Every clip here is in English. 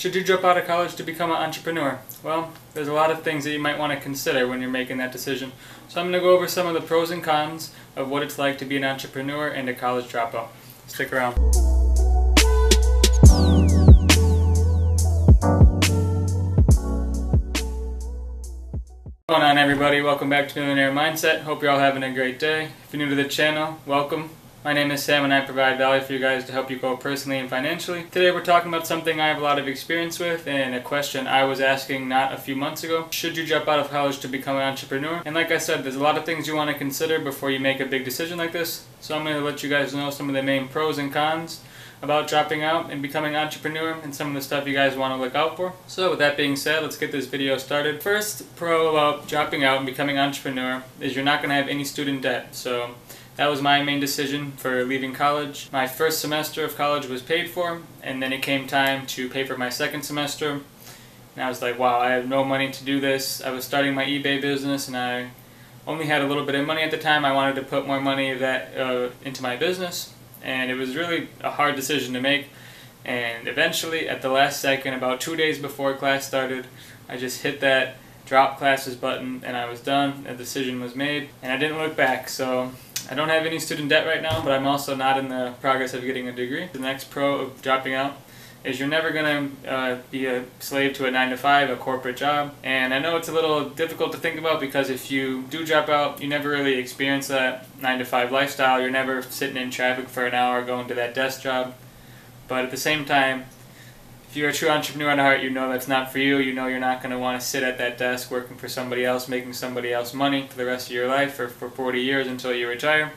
Should you drop out of college to become an entrepreneur? Well, there's a lot of things that you might want to consider when you're making that decision. So I'm going to go over some of the pros and cons of what it's like to be an entrepreneur and a college dropout. Stick around. What's going on, everybody? Welcome back to Millionaire Mindset. Hope you're all having a great day. If you're new to the channel, welcome. My name is Sam and I provide value for you guys to help you grow personally and financially. Today we're talking about something I have a lot of experience with and a question I was asking not a few months ago. Should you drop out of college to become an entrepreneur? And like I said, there's a lot of things you want to consider before you make a big decision like this. So I'm going to let you guys know some of the main pros and cons about dropping out and becoming an entrepreneur and some of the stuff you guys want to look out for. So with that being said, let's get this video started. First pro about dropping out and becoming an entrepreneur is you're not going to have any student debt. So that was my main decision for leaving college. My first semester of college was paid for, and then it came time to pay for my second semester. And I was like, wow, I have no money to do this. I was starting my eBay business and I only had a little bit of money at the time. I wanted to put more money into my business, and it was really a hard decision to make. And eventually, at the last second, about 2 days before class started, I just hit that drop classes button and I was done. A decision was made and I didn't look back. So I don't have any student debt right now, but I'm also not in the progress of getting a degree. The next pro of dropping out is you're never going to be a slave to a 9-to-5, a corporate job. And I know it's a little difficult to think about because if you do drop out, you never really experience that 9-to-5 lifestyle. You're never sitting in traffic for an hour going to that desk job. But at the same time, if you're a true entrepreneur at heart, you know that's not for you. You know you're not going to want to sit at that desk working for somebody else, making somebody else money for the rest of your life or for 40 years until you retire.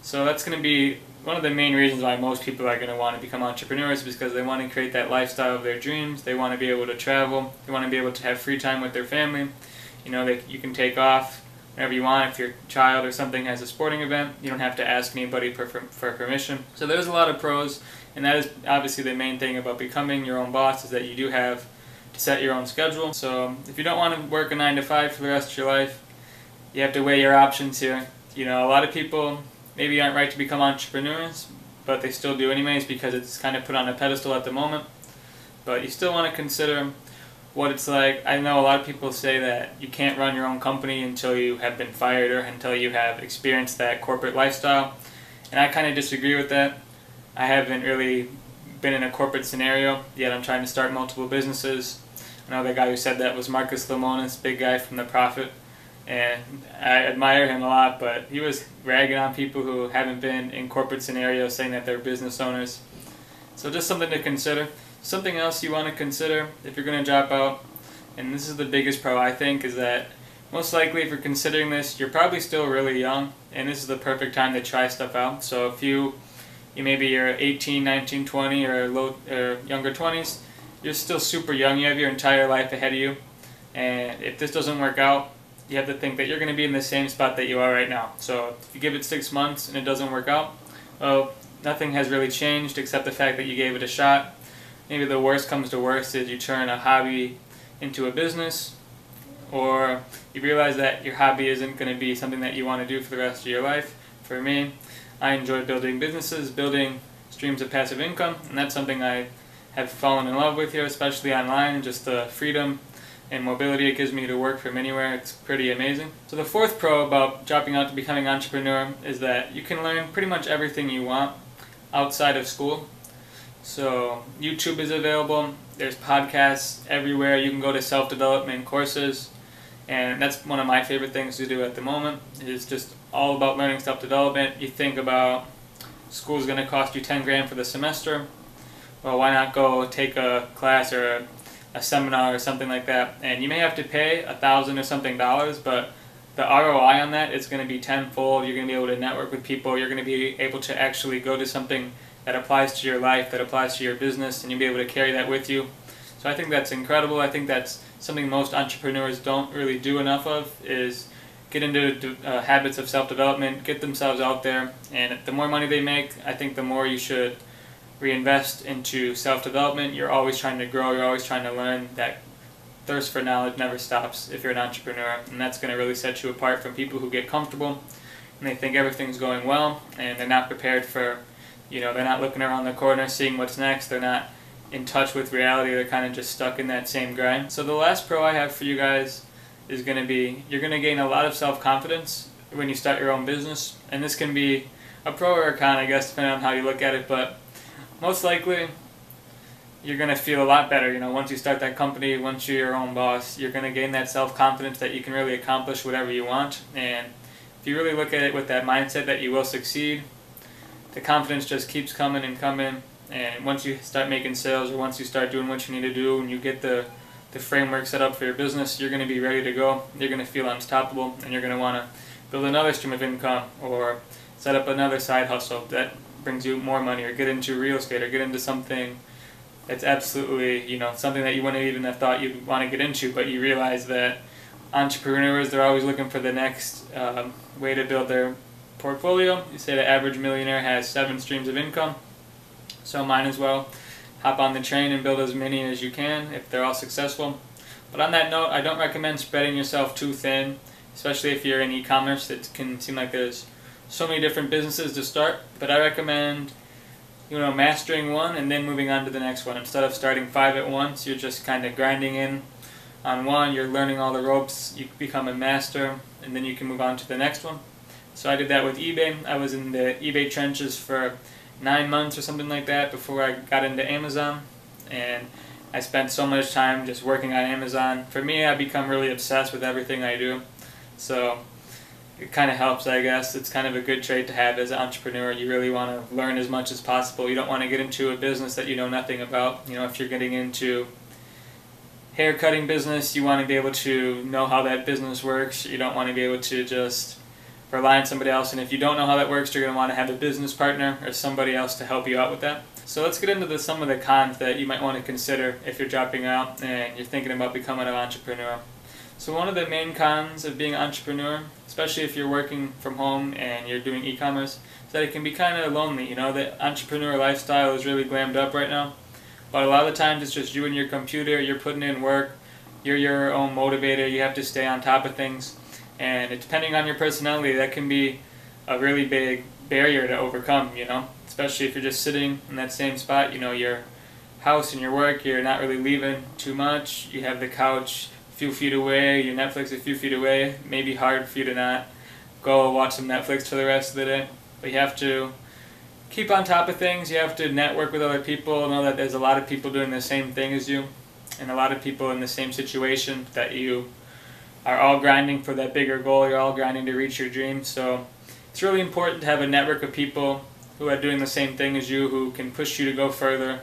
So that's going to be one of the main reasons why most people are going to want to become entrepreneurs, because they want to create that lifestyle of their dreams. They want to be able to travel. They want to be able to have free time with their family. You know, you can take off whenever you want. If your child or something has a sporting event, you don't have to ask anybody for permission. So there's a lot of pros. And that is obviously the main thing about becoming your own boss, is that you do have to set your own schedule. So if you don't want to work a 9-to-5 for the rest of your life, you have to weigh your options here. You know, a lot of people maybe aren't right to become entrepreneurs, but they still do anyways because it's kind of put on a pedestal at the moment. But you still want to consider what it's like. I know a lot of people say that you can't run your own company until you have been fired or until you have experienced that corporate lifestyle. And I kind of disagree with that. I haven't really been in a corporate scenario, yet I'm trying to start multiple businesses. Another guy who said that was Marcus Lemonis, big guy from The Profit, and I admire him a lot, but he was ragging on people who haven't been in corporate scenarios, saying that they're business owners. So just something to consider. Something else you want to consider if you're going to drop out, and this is the biggest pro I think, is that most likely if you're considering this, you're probably still really young, and this is the perfect time to try stuff out. So if maybe you're 18, 19, 20, or younger 20s, you're still super young. You have your entire life ahead of you. And if this doesn't work out, you have to think that you're going to be in the same spot that you are right now. So if you give it 6 months and it doesn't work out, well, nothing has really changed except the fact that you gave it a shot. Maybe the worst comes to worst is you turn a hobby into a business, or you realize that your hobby isn't going to be something that you want to do for the rest of your life. For me, I enjoy building businesses, building streams of passive income, and that's something I have fallen in love with here, especially online, and just the freedom and mobility it gives me to work from anywhere. It's pretty amazing. So the fourth pro about dropping out to becoming an entrepreneur is that you can learn pretty much everything you want outside of school. So YouTube is available, there's podcasts everywhere, you can go to self-development courses. And that's one of my favorite things to do at the moment, is just all about learning self-development. You think about school's going to cost you 10 grand for the semester. Well, why not go take a class or a seminar or something like that? And you may have to pay $1,000 or something, but the ROI on that is going to be tenfold. You're going to be able to network with people. You're going to be able to actually go to something that applies to your life, that applies to your business, and you'll be able to carry that with you. So I think that's incredible. I think that's something most entrepreneurs don't really do enough of, is get into habits of self-development, get themselves out there, and the more money they make, I think the more you should reinvest into self-development. You're always trying to grow, you're always trying to learn. That thirst for knowledge never stops if you're an entrepreneur, and that's going to really set you apart from people who get comfortable and they think everything's going well and they're not prepared for, they're not looking around the corner seeing what's next, they're not in touch with reality. They're kind of just stuck in that same grind. So the last pro I have for you guys is going to be, you're going to gain a lot of self-confidence when you start your own business. And this can be a pro or a con, I guess, depending on how you look at it, but most likely you're going to feel a lot better. You know, once you start that company, once you're your own boss, you're going to gain that self-confidence that you can really accomplish whatever you want. And if you really look at it with that mindset that you will succeed, the confidence just keeps coming and coming. And once you start making sales, or once you start doing what you need to do, and you get the framework set up for your business, you're going to be ready to go. You're going to feel unstoppable, and you're going to want to build another stream of income, or set up another side hustle that brings you more money, or get into real estate, or get into something that's absolutely, you know, something that you wouldn't even have thought you'd want to get into, but you realize that entrepreneurs, they're always looking for the next way to build their portfolio. You say the average millionaire has 7 streams of income, so might as well hop on the train and build as many as you can if they're all successful. But on that note, I don't recommend spreading yourself too thin, especially if you're in e-commerce. It can seem like there's so many different businesses to start, but I recommend, you know, mastering one and then moving on to the next one. Instead of starting 5 at once, you're just kind of grinding in on one, you're learning all the ropes, you become a master, and then you can move on to the next one. So I did that with eBay. I was in the eBay trenches for 9 months or something like that before I got into Amazon, and I spent so much time just working on Amazon. For me, I've become really obsessed with everything I do, so it kind of helps, I guess. It's kind of a good trait to have as an entrepreneur. You really want to learn as much as possible. You don't want to get into a business that you know nothing about. You know, if you're getting into hair cutting business, you want to be able to know how that business works. You don't want to be able to just rely on somebody else, and if you don't know how that works, you're going to want to have a business partner or somebody else to help you out with that. So let's get into some of the cons that you might want to consider if you're dropping out and you're thinking about becoming an entrepreneur. So one of the main cons of being an entrepreneur, especially if you're working from home and you're doing e-commerce, is that it can be kind of lonely. You know, the entrepreneur lifestyle is really glammed up right now, but a lot of the times it's just you and your computer, you're putting in work, you're your own motivator, you have to stay on top of things, and depending on your personality, that can be a really big barrier to overcome, you know, especially if you're just sitting in that same spot. You know, your house and your work, you're not really leaving too much, you have the couch few feet away, your Netflix a few feet away. It may be hard for you to not go watch some Netflix for the rest of the day, but you have to keep on top of things. You have to network with other people, know that there's a lot of people doing the same thing as you, and a lot of people in the same situation, that you are all grinding for that bigger goal. You're all grinding to reach your dreams. So it's really important to have a network of people who are doing the same thing as you, who can push you to go further,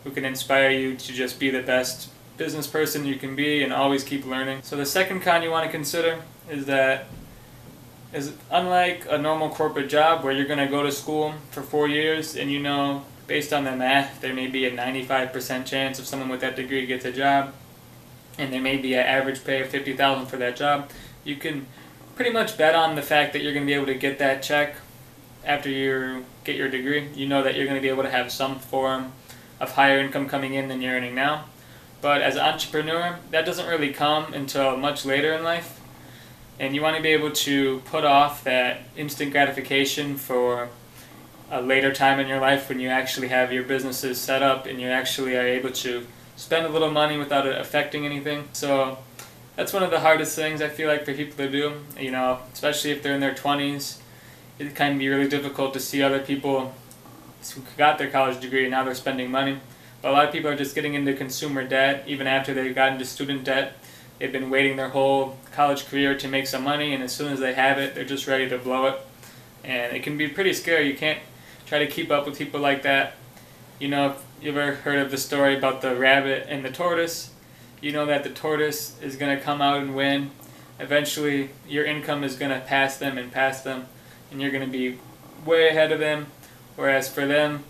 who can inspire you to just be the best business person you can be and always keep learning. So the second con you want to consider is that unlike a normal corporate job where you're going to go to school for 4 years and you know, based on the math, there may be a 95% chance of someone with that degree gets a job, and there may be an average pay of $50,000 for that job. You can pretty much bet on the fact that you're going to be able to get that check after you get your degree. You know that you're going to be able to have some form of higher income coming in than you're earning now. But as an entrepreneur, that doesn't really come until much later in life, and you want to be able to put off that instant gratification for a later time in your life when you actually have your businesses set up and you actually are able to spend a little money without it affecting anything. So that's one of the hardest things I feel like for people to do, you know, especially if they're in their 20s. It can be really difficult to see other people who got their college degree and now they're spending money. But a lot of people are just getting into consumer debt even after they got into student debt. They've been waiting their whole college career to make some money, and as soon as they have it, they're just ready to blow it. And it can be pretty scary. You can't try to keep up with people like that. You know, if you ever heard of the story about the rabbit and the tortoise, you know that the tortoise is going to come out and win. Eventually, your income is going to pass them, and you're going to be way ahead of them, whereas for them,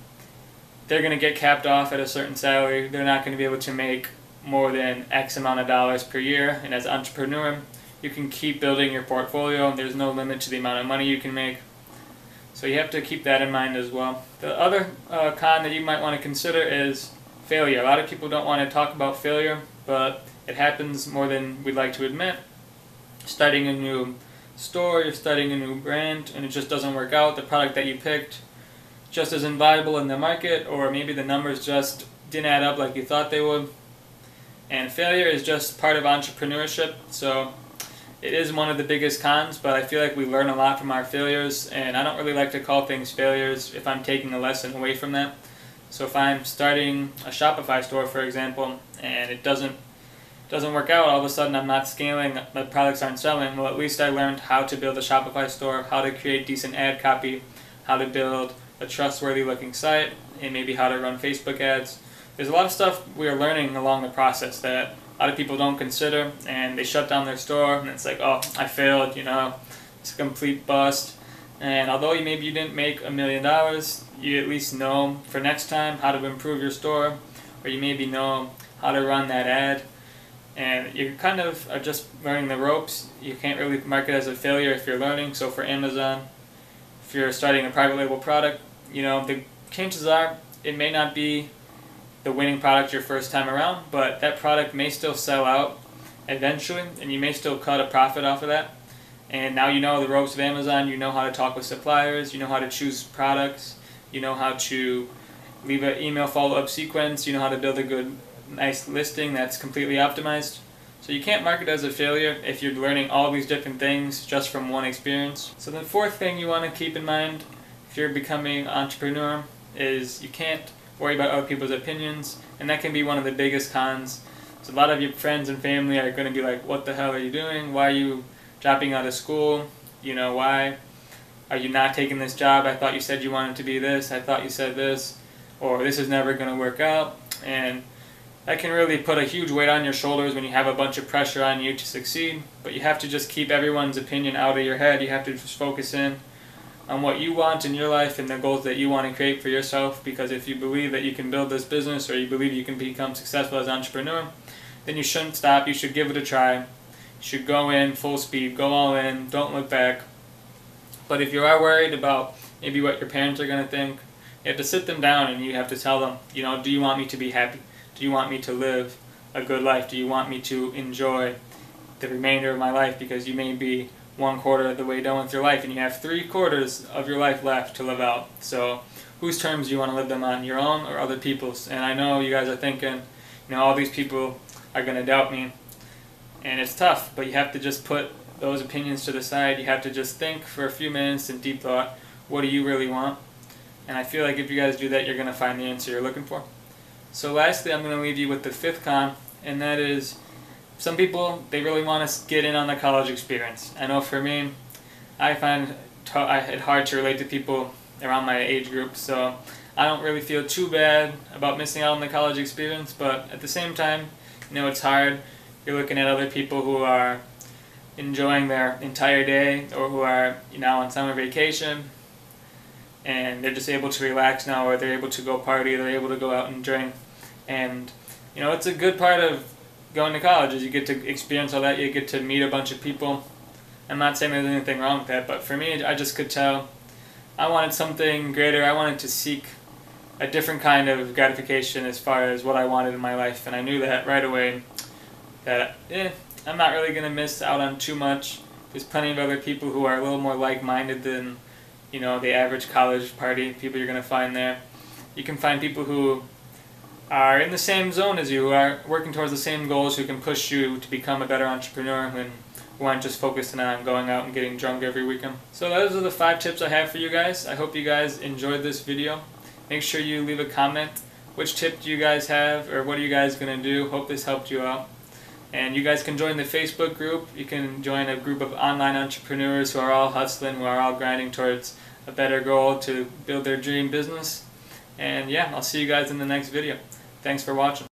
they're going to get capped off at a certain salary. They're not going to be able to make more than X amount of dollars per year. And as an entrepreneur, you can keep building your portfolio. There's no limit to the amount of money you can make. So you have to keep that in mind as well. The other con that you might want to consider is failure. A lot of people don't want to talk about failure, but it happens more than we'd like to admit. Starting a new store, you're starting a new brand, and it just doesn't work out. The product that you picked just isn't viable in the market, or maybe the numbers just didn't add up like you thought they would. And failure is just part of entrepreneurship, so it is one of the biggest cons, but I feel like we learn a lot from our failures, and I don't really like to call things failures if I'm taking a lesson away from that. So if I'm starting a Shopify store, for example, and it doesn't work out, all of a sudden I'm not scaling, the products aren't selling, well, at least I learned how to build a Shopify store, how to create decent ad copy, how to build a trustworthy looking site, and maybe how to run Facebook ads. There's a lot of stuff we are learning along the process that a lot of people don't consider, and they shut down their store and it's like, oh, I failed, it's a complete bust. And although maybe you didn't make $1 million, you at least know for next time how to improve your store, or you maybe know how to run that ad, and you kind of are just learning the ropes. You can't really mark it as a failure if you're learning. So for Amazon, if you're starting a private label product, the chances are it may not be the winning product your first time around, but that product may still sell out eventually, and you may still cut a profit off of that. And now you know the ropes of Amazon, you know how to talk with suppliers, you know how to choose products, you know how to leave an email follow-up sequence, you know how to build a good, nice listing that's completely optimized. So you can't mark it as a failure if you're learning all these different things just from one experience. So the fourth thing you want to keep in mind if you're becoming an entrepreneur is you can't worry about other people's opinions, and that can be one of the biggest cons. So a lot of your friends and family are going to be like, what the hell are you doing? Why are you dropping out of school? Why are you not taking this job? I thought you said you wanted to be this. I thought you said this. Or this is never going to work out. And that can really put a huge weight on your shoulders when you have a bunch of pressure on you to succeed. But you have to just keep everyone's opinion out of your head. You have to just focus in on what you want in your life and the goals that you want to create for yourself, because if you believe that you can build this business, or you believe you can become successful as an entrepreneur, then you shouldn't stop. You should give it a try. You should go in full speed, go all in, don't look back. But if you are worried about maybe what your parents are going to think, you have to sit them down and you have to tell them, do you want me to be happy? Do you want me to live a good life? Do you want me to enjoy the remainder of my life? Because you may be 1/4 of the way done with your life and you have 3/4 of your life left to live out. So whose terms do you want to live them on, your own or other people's? And I know you guys are thinking, all these people are going to doubt me, and it's tough, but you have to just put those opinions to the side. You have to just think for a few minutes in deep thought, what do you really want? And I feel like if you guys do that, you're going to find the answer you're looking for. So lastly, I'm going to leave you with the fifth con, and that is, some people, they really want to get in on the college experience. I know for me, I find it hard to relate to people around my age group, so I don't really feel too bad about missing out on the college experience, but at the same time, it's hard. You're looking at other people who are enjoying their entire day, or who are on summer vacation, and they're just able to relax now, or they're able to go party, they're able to go out and drink. And it's a good part of going to college, is you get to experience all that, you get to meet a bunch of people. I'm not saying there's anything wrong with that, but for me, I just could tell I wanted something greater. I wanted to seek a different kind of gratification as far as what I wanted in my life, and I knew that right away, that I'm not really going to miss out on too much. There's plenty of other people who are a little more like-minded than the average college party people you're going to find there. You can find people who are in the same zone as you, who are working towards the same goals, who can push you to become a better entrepreneur, and who aren't just focusing on going out and getting drunk every weekend. So those are the 5 tips I have for you guys. I hope you guys enjoyed this video. Make sure you leave a comment. Which tip do you guys have, or what are you guys going to do? Hope this helped you out. And you guys can join the Facebook group. You can join a group of online entrepreneurs who are all hustling, who are all grinding towards a better goal to build their dream business. And yeah, I'll see you guys in the next video. Thanks for watching.